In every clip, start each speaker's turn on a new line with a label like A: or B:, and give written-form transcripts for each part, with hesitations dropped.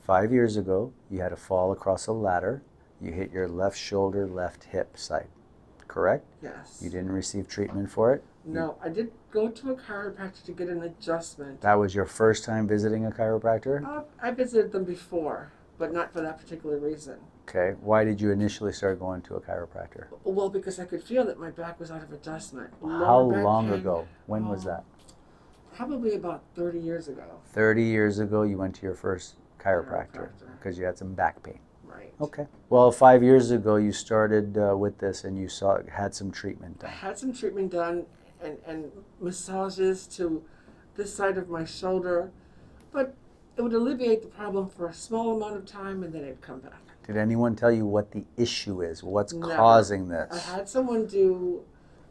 A: 5 years ago, you had a fall across a ladder. You hit your left shoulder, left hip side, correct?
B: Yes.
A: You didn't receive treatment for it?
B: No, I did go to a chiropractor to get an adjustment.
A: That was your first time visiting a chiropractor?
B: I visited them before, but not for that particular reason.
A: Okay. Why did you initially start going to a chiropractor?
B: Well, because I could feel that my back was out of adjustment.
A: How long ago? When was that?
B: Probably about 30 years ago.
A: 30 years ago, you went to your first chiropractor because you had some back pain.
B: Right.
A: Okay. Well, 5 years ago, you started with this and you had some treatment done.
B: I had some treatment done and massages to this side of my shoulder, but it would alleviate the problem for a small amount of time and then it'd come back.
A: Did anyone tell you what the issue is? What's
B: Never.
A: causing this?
B: I had someone do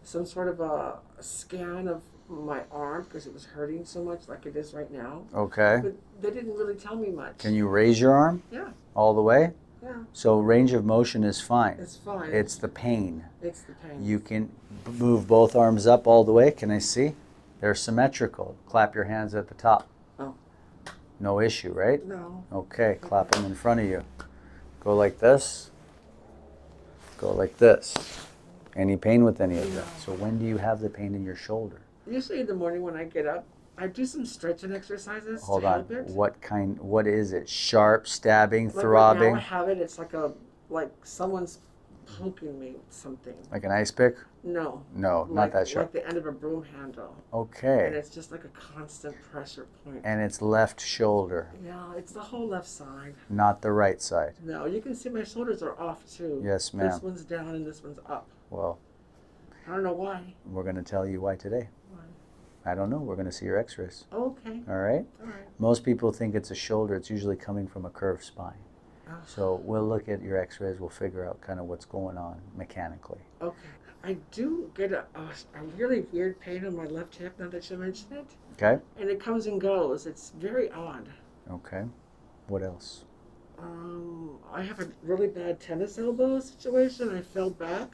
B: some sort of a scan of my arm because it was hurting so much like it is right now.
A: Okay.
B: But they didn't really tell me much.
A: Can you raise your arm?
B: Yeah.
A: All the way?
B: Yeah.
A: So range of motion is fine.
B: It's fine.
A: It's the pain.
B: It's the pain.
A: You can move both arms up all the way. Can I see? They're symmetrical. Clap your hands at the top.
B: Oh.
A: No issue, right?
B: No.
A: Okay, clap them in front of you. Go like this. Go like this. Any pain with any of that? So when do you have the pain in your shoulder?
B: Usually in the morning when I get up, I do some stretching exercises
A: Hold
B: to
A: on.
B: help it.
A: What is it? Sharp, stabbing,
B: Like
A: throbbing?
B: right now I have it. It's like someone's poking me with something.
A: Like an ice pick?
B: No.
A: No, not that sharp.
B: Like the end of a broom handle.
A: Okay.
B: And it's just like a constant pressure point.
A: And it's left shoulder,
B: Yeah, it's the whole left side.
A: not the right side.
B: No, you can see my shoulders are off too.
A: Yes, ma'am.
B: This one's down and this one's up.
A: Well,
B: I don't know why.
A: we're going to tell you why today.
B: Why?
A: I don't know. We're going to see your x-rays.
B: Okay.
A: All right?
B: All right.
A: Most people think it's a shoulder. It's usually coming from a curved spine.
B: Oh.
A: So we'll look at your x-rays. We'll figure out kind of what's going on mechanically.
B: Okay. I do get a really weird pain on my left hip now that you mention it.
A: Okay?
B: And it comes and goes. It's very odd.
A: Okay. What else?
B: I have a really bad tennis elbow situation. I fell back.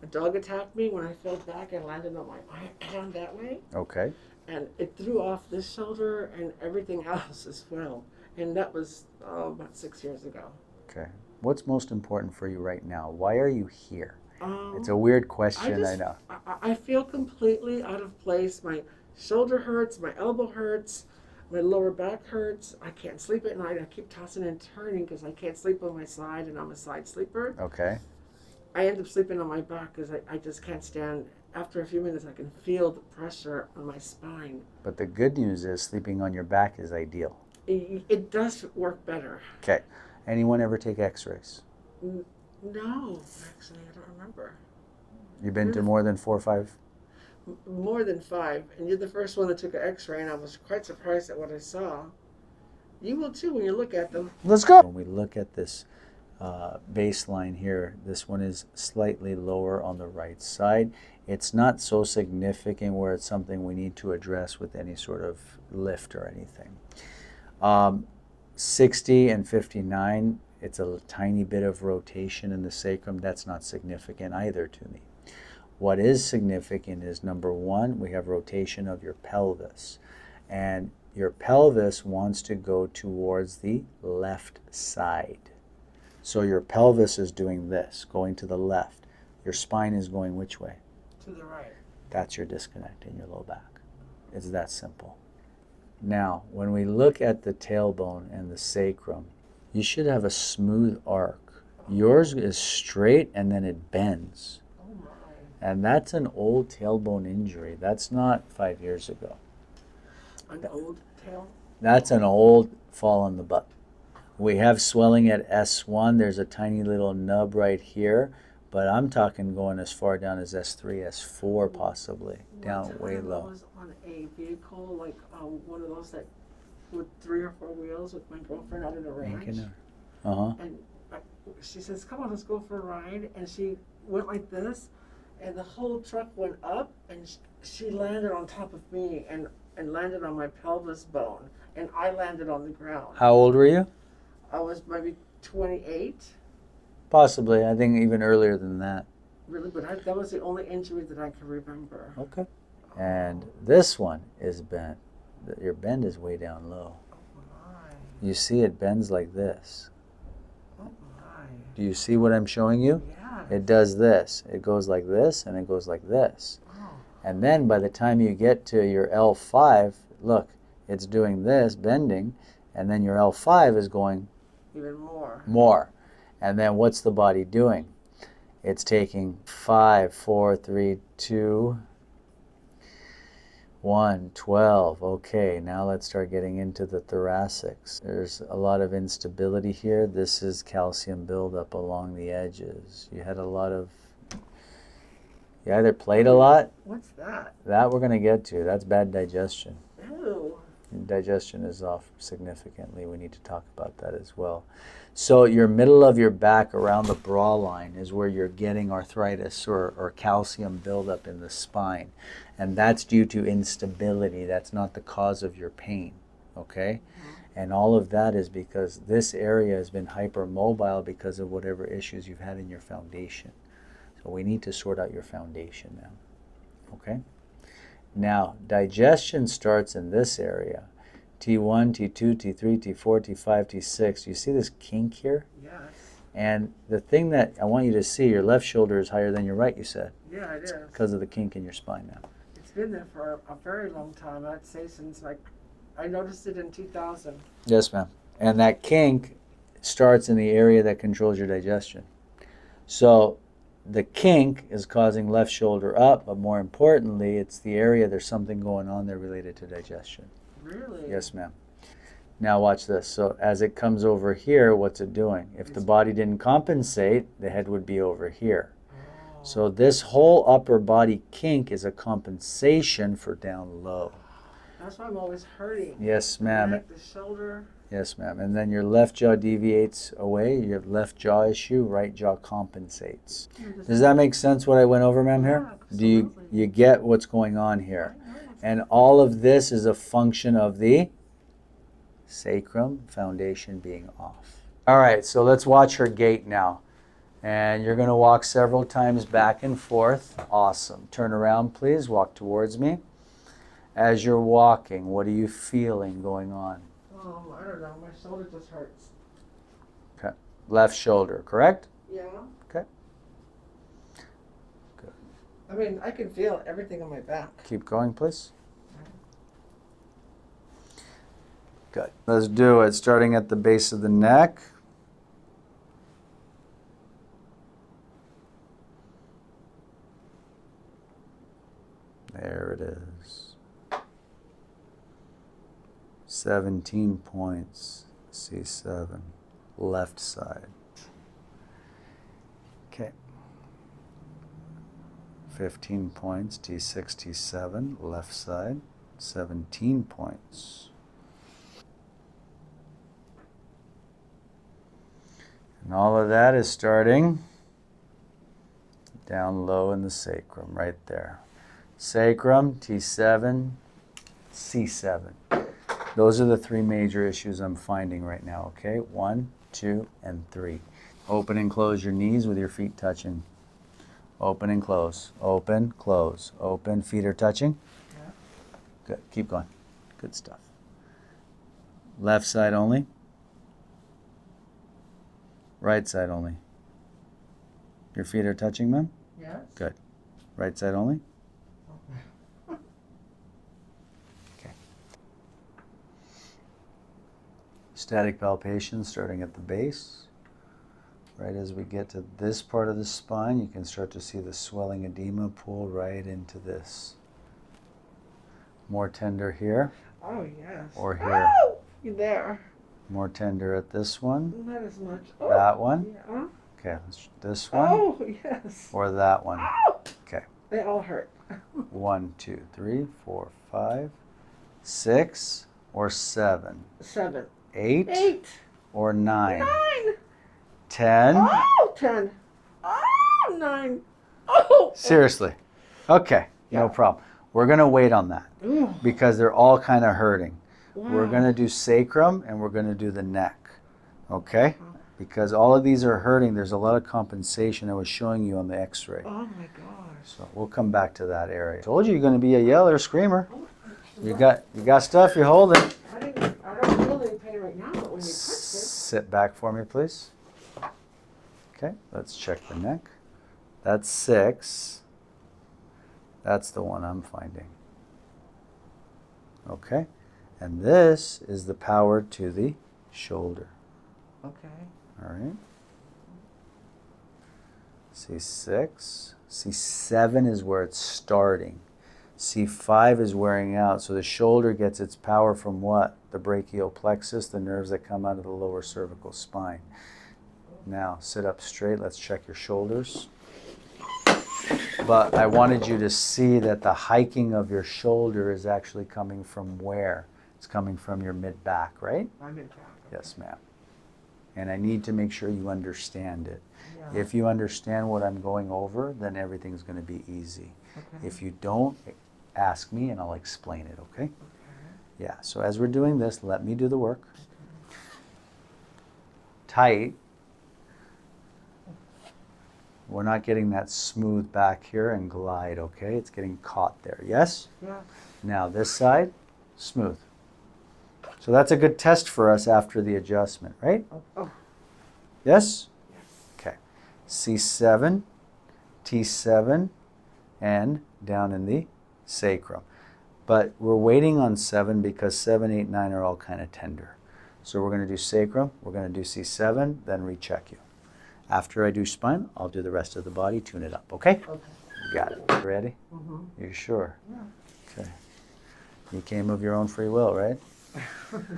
B: A dog attacked me. When I fell back, I landed on my hand that way.
A: Okay.
B: And it threw off this shoulder and everything else as well. And that was about 6 years ago.
A: Okay. What's most important for you right now? Why are you here? It's a
B: Um,
A: weird question, I know.
B: I feel completely out of place. My shoulder hurts, my elbow hurts, my lower back hurts. I can't sleep at night. I keep tossing and turning because I can't sleep on my side and I'm a side sleeper.
A: Okay.
B: I end up sleeping on my back because I just can't stand. After a few minutes, I can feel the pressure on my spine.
A: But the good news is sleeping on your back is ideal.
B: It does work better.
A: Okay. Anyone ever take x-rays?
B: No, actually, I don't remember.
A: You've been to more than 4 or 5?
B: More than 5, and you're the first one that took an x-ray, and I was quite surprised at what I saw. You will too when you look at them.
A: Let's go. When we look at this baseline here, this one is slightly lower on the right side. It's not so significant where it's something we need to address with any sort of lift or anything. 60 and 59, it's a tiny bit of rotation in the sacrum. That's not significant either to me. What is significant is, number one, we have rotation of your pelvis. And your pelvis wants to go towards the left side. So your pelvis is doing this, going to the left. Your spine is going which way?
B: To the right.
A: That's your disconnect in your low back. It's that simple. Now, when we look at the tailbone and the sacrum, you should have a smooth arc. Yours is straight and then it bends.
B: Oh my.
A: And that's an old tailbone injury. That's not 5 years ago.
B: An old tail?
A: That's an old fall on the butt. We have swelling at S1. There's a tiny little nub right here. But I'm talking going as far down as S3, S4 possibly, down way low.
B: I was on a vehicle, like one of those that with 3 or 4 wheels with my girlfriend out at a ranch.
A: Uh-huh.
B: And she says, come on, let's go for a ride. And she went like this, and the whole truck went up, and she landed on top of me and landed on my pelvis bone, and I landed on the ground.
A: How old were you?
B: I was maybe 28.
A: Possibly. I think even earlier than that.
B: Really, but that was the only injury that I can remember.
A: Okay. And this one is bent. Your bend is way down low.
B: Oh my.
A: You see it bends like this.
B: Oh my.
A: Do you see what I'm showing you?
B: Yeah.
A: It does this. It goes like this and it goes like this.
B: Oh.
A: And then by the time you get to your L5, look, it's doing this, bending, and then your L5 is going
B: Even more.
A: more. And then what's the body doing? It's taking 5, 4, 3, 2, 1, 12. Okay, now let's start getting into the thoracics. There's a lot of instability here. This is calcium buildup along the edges. You had a lot of, you either played a lot.
B: What's that?
A: That we're going to get to. That's bad digestion.
B: Ew.
A: Digestion is off significantly. We need to talk about that as well. So your middle of your back around the bra line is where you're getting arthritis or calcium buildup in the spine. And that's due to instability. That's not the cause of your pain, okay? And all of that is because this area has been hypermobile because of whatever issues you've had in your foundation. So we need to sort out your foundation now, okay? Now, digestion starts in this area. T1, T2, T3, T4, T5, T6. You see this kink here?
B: Yes.
A: And the thing that I want you to see, your left shoulder is higher than your right, you said.
B: Yeah, it is.
A: Because of the kink in your spine now.
B: It's been there for a very long time. I'd say since I noticed it in 2000.
A: Yes, ma'am. And that kink starts in the area that controls your digestion. So the kink is causing left shoulder up, but more importantly, it's the area there's something going on there related to digestion.
B: Really?
A: Yes, ma'am. Now watch this. So as it comes over here, what's it doing? If the body didn't compensate, the head would be over here.
B: Oh.
A: So this whole upper body kink is a compensation for down low.
B: That's why I'm always hurting.
A: Yes, ma'am.
B: Neck, the shoulder.
A: Yes, ma'am. And then your left jaw deviates away. You have left jaw issue, right jaw compensates. Does that make sense what I went over, ma'am, here?
B: Yeah,
A: Do you get what's going on here? And all of this is a function of the sacrum foundation being off. All right, so let's watch her gait now. And you're going to walk several times back and forth. Awesome. Turn around, please. Walk towards me. As you're walking, what are you feeling going on?
B: I don't know. My shoulder just hurts.
A: Okay. Left shoulder, correct?
B: Yeah.
A: Okay. Good.
B: I mean, I can feel everything on my back.
A: Keep going, please. Good. Let's do it. Starting at the base of the neck. There it is. 17 points, C7, left side. Okay. 15 points, T6, T7, left side, 17 points. And all of that is starting down low in the sacrum, right there. Sacrum, T7, C7. Those are the three major issues I'm finding right now, okay? 1, 2, and 3. Open and close your knees with your feet touching. Open and close. Open, close. Open, feet are touching.
B: Yeah.
A: Good. Keep going. Good stuff. Left side only. Right side only. Your feet are touching, ma'am?
B: Yes.
A: Good. Right side only. Static palpation starting at the base. Right as we get to this part of the spine, you can start to see the swelling edema pull right into this. More tender here.
B: Oh, yes.
A: Or here.
B: Oh, you're there.
A: More tender at this one.
B: Not as much. Oh,
A: That one.
B: yeah.
A: Okay, this one.
B: Oh, yes.
A: Or that one.
B: Oh.
A: Okay.
B: They all hurt.
A: 1, 2, 3, 4, 5, 6, or 7.
B: 7.
A: 8.
B: 8.
A: Or 9.
B: 9.
A: 10.
B: Oh, 10. Oh, 9. Oh.
A: Seriously. Okay, no problem. We're going to wait on that
B: Ooh.
A: because they're all kind of hurting.
B: Wow.
A: We're going to do sacrum and we're going to do the neck. Okay? Because all of these are hurting. There's a lot of compensation I was showing you on the x-ray.
B: Oh, my gosh.
A: So we'll come back to that area. Told you you're going to be a yeller, screamer. You got stuff you're holding.
B: I don't feel any pain right now. But touch it.
A: Sit back for me, please. Okay, let's check the neck. That's 6. That's the one I'm finding. Okay, and this is the power to the shoulder.
B: Okay.
A: All right. C6. C7 is where it's starting. C5 is wearing out. So the shoulder gets its power from what? The brachial plexus, the nerves that come out of the lower cervical spine. Now, sit up straight. Let's check your shoulders. But I wanted you to see that the hiking of your shoulder is actually coming from where? It's coming from your mid-back, right?
B: My mid-back.
A: Yes, ma'am. And I need to make sure you understand it.
B: Yeah.
A: If you understand what I'm going over, then everything's going to be easy.
B: Okay.
A: If you don't, ask me and I'll explain it, okay?
B: Okay.
A: Yeah, so as we're doing this, let me do the work. Tight. We're not getting that smooth back here and glide, okay? It's getting caught there, yes?
B: Yeah.
A: Now this side, smooth. So that's a good test for us after the adjustment, right?
B: Oh.
A: Yes?
B: Yes.
A: Okay. C7, T7, and down in the sacrum. But we're waiting on 7 because 7, 8, 9 are all kind of tender. So we're going to do sacrum, we're going to do C7, then recheck you. After I do spine, I'll do the rest of the body, tune it up, okay?
B: Okay.
A: You got it. Ready?
B: Mm-hmm.
A: You sure?
B: Yeah.
A: Okay. You came of your own free will, right?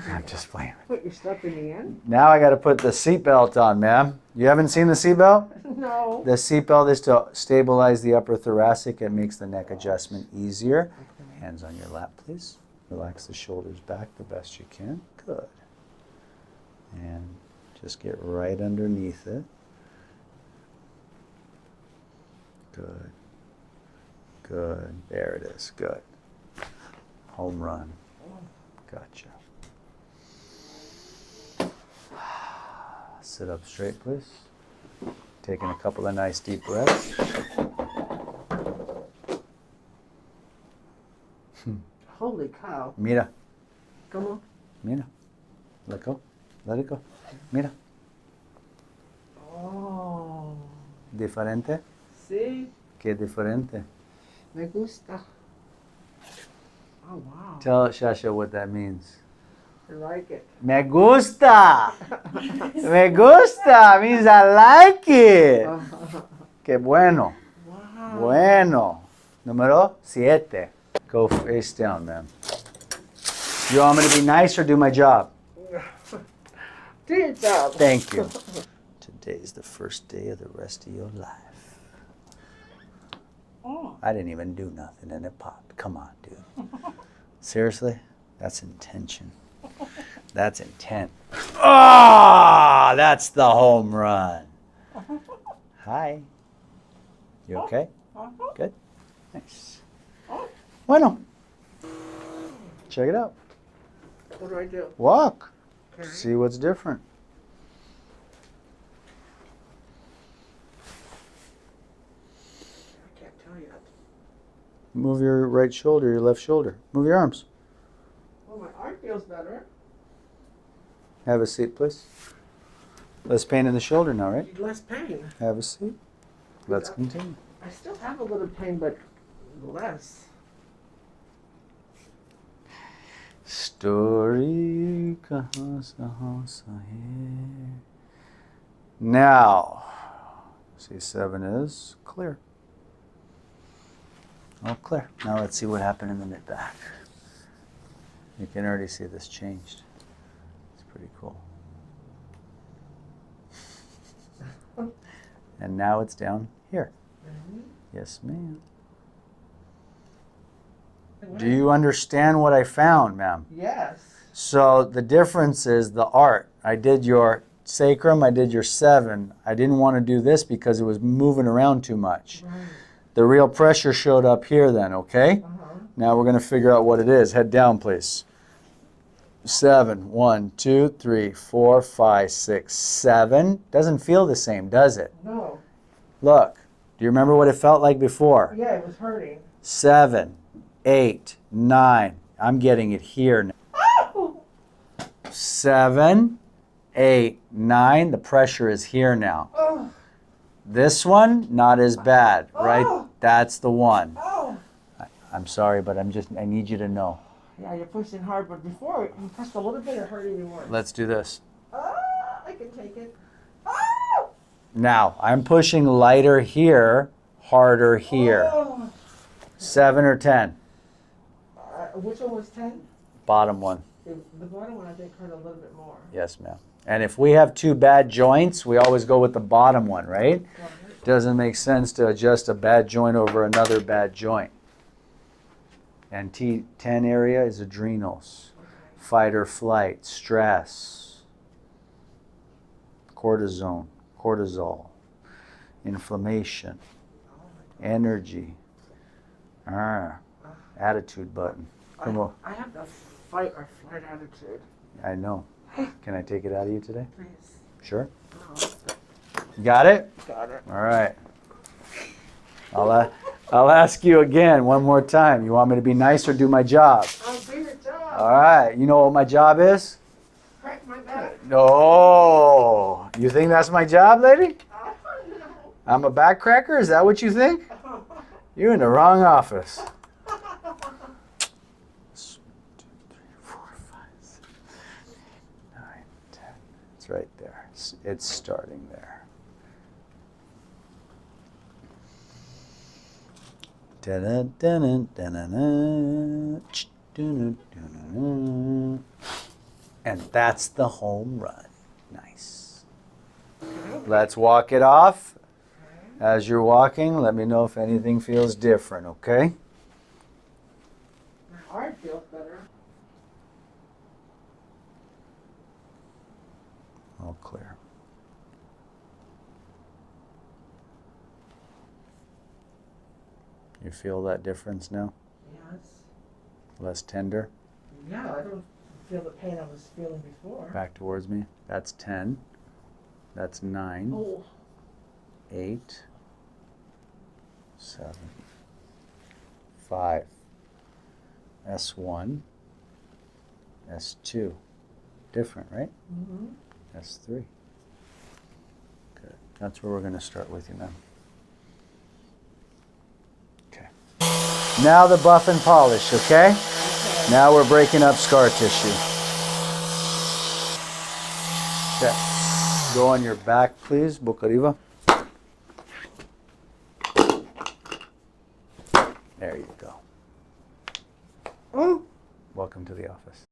A: I'm just playing.
B: Put your stuff in the end?
A: Now I got to put the seatbelt on, ma'am. You haven't seen the seatbelt?
B: No.
A: The seatbelt is to stabilize the upper thoracic. It makes the neck adjustment easier.
B: Okay.
A: Hands on your lap, please. Relax the shoulders back the best you can. Good. And just get right underneath it. Good. Good. There it is. Good. Home run. Gotcha. Sit up straight, please. Taking a couple of nice deep breaths.
B: Holy cow.
A: Mira.
B: Come on.
A: Mira. Let go. Let it go. Mira.
B: Oh.
A: Diferente.
B: See?
A: Qué diferente.
B: Me gusta. Oh, wow.
A: Tell Shasha what that means.
B: I like it.
A: Me gusta. Me gusta means I like it. Qué bueno.
B: Wow.
A: Bueno. Número 7. Go face down, ma'am. You want me to be nice or do my job?
B: Do your job.
A: Thank you. Today's the first day of the rest of your life.
B: Oh.
A: I didn't even do nothing and it popped. Come on, dude. Seriously? That's intention. That's intent. Ah, that's the home run. Hi. You okay? Good? Nice. Bueno. Check it out.
B: What do I do?
A: Walk.
B: Okay.
A: See what's different.
B: I can't tell yet.
A: Move your right shoulder, your left shoulder. Move your arms.
B: Well, my arm feels better.
A: Have a seat, please. Less pain in the shoulder now, right?
B: Less pain.
A: Have a seat. Let's continue.
B: I still have a little pain, but less.
A: Story kahan sa hai. Now, C7 is clear. All clear. Now let's see what happened in the mid-back. You can already see this changed. It's pretty cool. And now it's down here. Yes, ma'am. Do you understand what I found, ma'am?
B: Yes.
A: So the difference is the art. I did your sacrum, I did your 7. I didn't want to do this because it was moving around too much.
B: Right.
A: The real pressure showed up here then, okay?
B: Uh-huh.
A: Now we're going to figure out what it is. Head down, please. 7. 1, 2, 3, 4, 5, 6, 7. Doesn't feel the same, does it?
B: No.
A: Look. Do you remember what it felt like before?
B: Yeah, it was hurting.
A: 7, 8, 9. I'm getting it here now.
B: Oh!
A: 7, 8, 9. The pressure is here now.
B: Oh.
A: This one, not as bad, right?
B: Oh.
A: That's the one.
B: Oh.
A: I'm sorry, but I need you to know.
B: Yeah, you're pushing hard, but before you pressed a little bit, it hurt even more.
A: Let's do this.
B: I can take it. Oh.
A: Now, I'm pushing lighter here, harder here.
B: Oh.
A: 7 or 10?
B: Which one was 10?
A: Bottom one.
B: The bottom one I think hurt a little bit more.
A: Yes, ma'am. And if we have two bad joints, we always go with the bottom one, right? Doesn't make sense to adjust a bad joint over another bad joint. And T10 area is adrenals, fight or flight, stress, cortisol, inflammation, energy, attitude button. Come on.
B: I have the fight or flight attitude.
A: I know. Can I take it out of you today?
B: Please.
A: Sure.
B: No.
A: Got it?
B: Got it.
A: All right. I'll ask you again one more time. You want me to be nice or do my job?
B: I'll do your job.
A: All right. You know what my job is?
B: Crack my back.
A: No. You think that's my job, lady?
B: I don't know.
A: I'm a back cracker? Is that what you think? You're in the wrong office. 1, 2, 3, 4, 5, 6, 9, 10. It's right there. It's starting there. And that's the home run. Nice. Let's walk it off. As you're walking, let me know if anything feels different, okay?
B: My heart feels better.
A: All clear. You feel that difference now?
B: Yes.
A: Less tender?
B: Yeah, I don't feel the pain I was feeling before.
A: Back towards me. That's 10. That's 9.
B: Oh.
A: 8. 7. 5. S1. S2. Different, right?
B: Mm-hmm.
A: S3. Good. That's where we're going to start with you now. Okay. Now the buff and polish, okay? Now we're breaking up scar tissue. Okay. Go on your back, please, boca arriba. There you go.
B: Oh.
A: Welcome to the office.